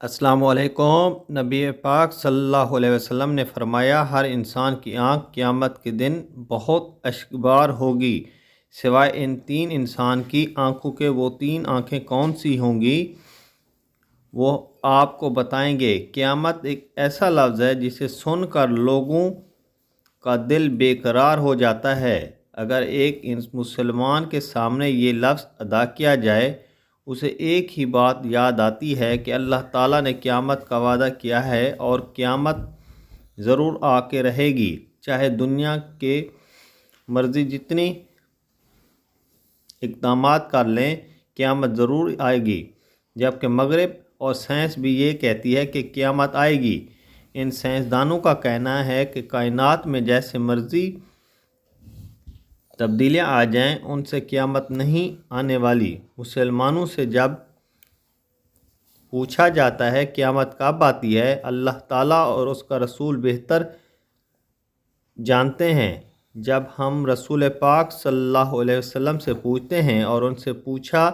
السلام علیکم۔ نبی پاک صلی اللہ علیہ وسلم نے فرمایا، ہر انسان کی آنکھ قیامت کے دن بہت اشکبار ہوگی سوائے ان تین انسان کی آنکھوں کے۔ وہ تین آنکھیں کون سی ہوں گی وہ آپ کو بتائیں گے۔ قیامت ایک ایسا لفظ ہے جسے سن کر لوگوں کا دل بے قرار ہو جاتا ہے۔ اگر ایک مسلمان کے سامنے یہ لفظ ادا کیا جائے اسے ایک ہی بات یاد آتی ہے کہ اللہ تعالیٰ نے قیامت کا وعدہ کیا ہے اور قیامت ضرور آ کے رہے گی، چاہے دنیا کے مرضی جتنی اقدامات کر لیں قیامت ضرور آئے گی۔ جبکہ مغرب اور سائنس بھی یہ کہتی ہے کہ قیامت آئے گی۔ ان سائنسدانوں کا کہنا ہے کہ کائنات میں جیسے مرضی تبدیلیاں آ جائیں ان سے قیامت نہیں آنے والی۔ مسلمانوں سے جب پوچھا جاتا ہے قیامت کب آتی ہے، اللہ تعالیٰ اور اس کا رسول بہتر جانتے ہیں۔ جب ہم رسول پاک صلی اللہ علیہ وسلم سے پوچھتے ہیں اور ان سے پوچھا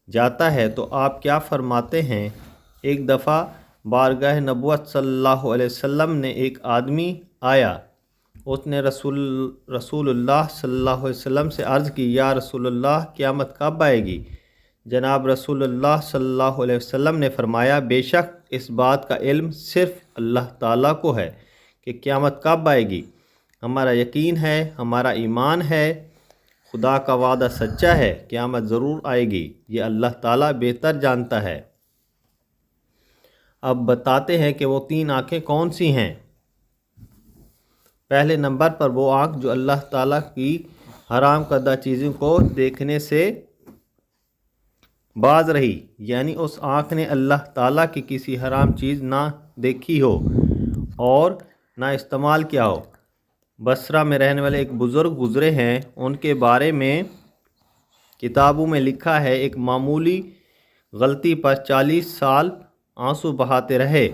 جاتا ہے تو آپ کیا فرماتے ہیں؟ ایک دفعہ بارگاہ نبوت صلی اللہ علیہ وسلم نے ایک آدمی آیا۔ اس نے رسول اللہ صلی اللہ علیہ وسلم سے عرض کی، یا رسول اللہ قیامت کب آئے گی؟ جناب رسول اللہ صلی اللہ علیہ وسلم نے فرمایا، بے شک اس بات کا علم صرف اللہ تعالیٰ کو ہے کہ قیامت کب آئے گی۔ ہمارا یقین ہے، ہمارا ایمان ہے، خدا کا وعدہ سچا ہے، قیامت ضرور آئے گی، یہ اللہ تعالیٰ بہتر جانتا ہے۔ اب بتاتے ہیں کہ وہ تین آنکھیں کون سی ہیں۔ پہلے نمبر پر وہ آنکھ جو اللہ تعالیٰ کی حرام کردہ چیزوں کو دیکھنے سے باز رہی، یعنی اس آنکھ نے اللہ تعالیٰ کی کسی حرام چیز نہ دیکھی ہو اور نہ استعمال کیا ہو۔ بصرہ میں رہنے والے ایک بزرگ گزرے ہیں، ان کے بارے میں کتابوں میں لکھا ہے، ایک معمولی غلطی پر 40 سال آنسو بہاتے رہے۔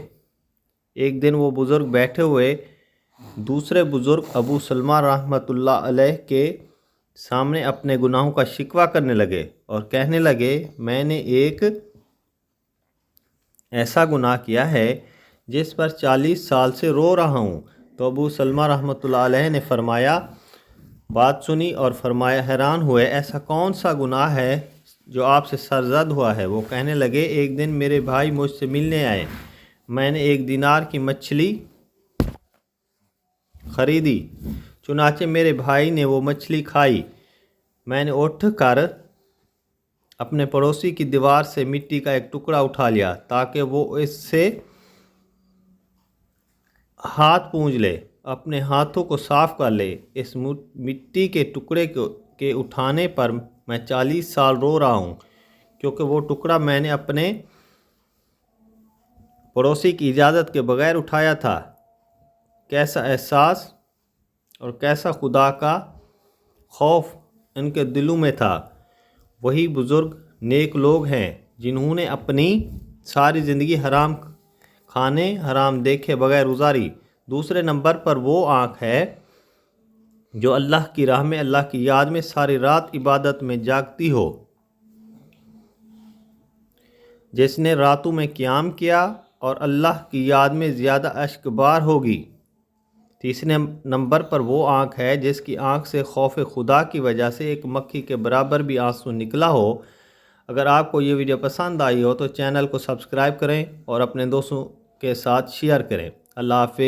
ایک دن وہ بزرگ بیٹھے ہوئے دوسرے بزرگ ابو سلمہ رحمۃ اللہ علیہ کے سامنے اپنے گناہوں کا شکوہ کرنے لگے اور کہنے لگے، میں نے ایک ایسا گناہ کیا ہے جس پر 40 سال سے رو رہا ہوں۔ تو ابو سلمہ رحمۃ اللہ علیہ نے بات سنی اور فرمایا، حیران ہوئے، ایسا کون سا گناہ ہے جو آپ سے سرزد ہوا ہے؟ وہ کہنے لگے، ایک دن میرے بھائی مجھ سے ملنے آئے، میں نے 1 دینار کی مچھلی خریدی، چنانچہ میرے بھائی نے وہ مچھلی کھائی۔ میں نے اٹھ کر اپنے پڑوسی کی دیوار سے مٹی کا ایک ٹکڑا اٹھا لیا تاکہ وہ اس سے ہاتھ پونجھ لے، اپنے ہاتھوں کو صاف کر لے۔ اس مٹی کے ٹکڑے کے اٹھانے پر میں 40 سال رو رہا ہوں، کیونکہ وہ ٹکڑا میں نے اپنے پڑوسی کی اجازت کے بغیر اٹھایا تھا۔ کیسا احساس اور کیسا خدا کا خوف ان کے دلوں میں تھا۔ وہی بزرگ نیک لوگ ہیں جنہوں نے اپنی ساری زندگی حرام کھانے حرام دیکھے بغیر گزاری۔ دوسرے نمبر پر وہ آنکھ ہے جو اللہ کی راہ میں اللہ کی یاد میں ساری رات عبادت میں جاگتی ہو، جس نے راتوں میں قیام کیا اور اللہ کی یاد میں زیادہ اشکبار ہوگی۔ تیسرے نمبر پر وہ آنکھ ہے جس کی آنکھ سے خوف خدا کی وجہ سے ایک مکھی کے برابر بھی آنسو نکلا ہو۔ اگر آپ کو یہ ویڈیو پسند آئی ہو تو چینل کو سبسکرائب کریں اور اپنے دوستوں کے ساتھ شیئر کریں۔ اللہ حافظ۔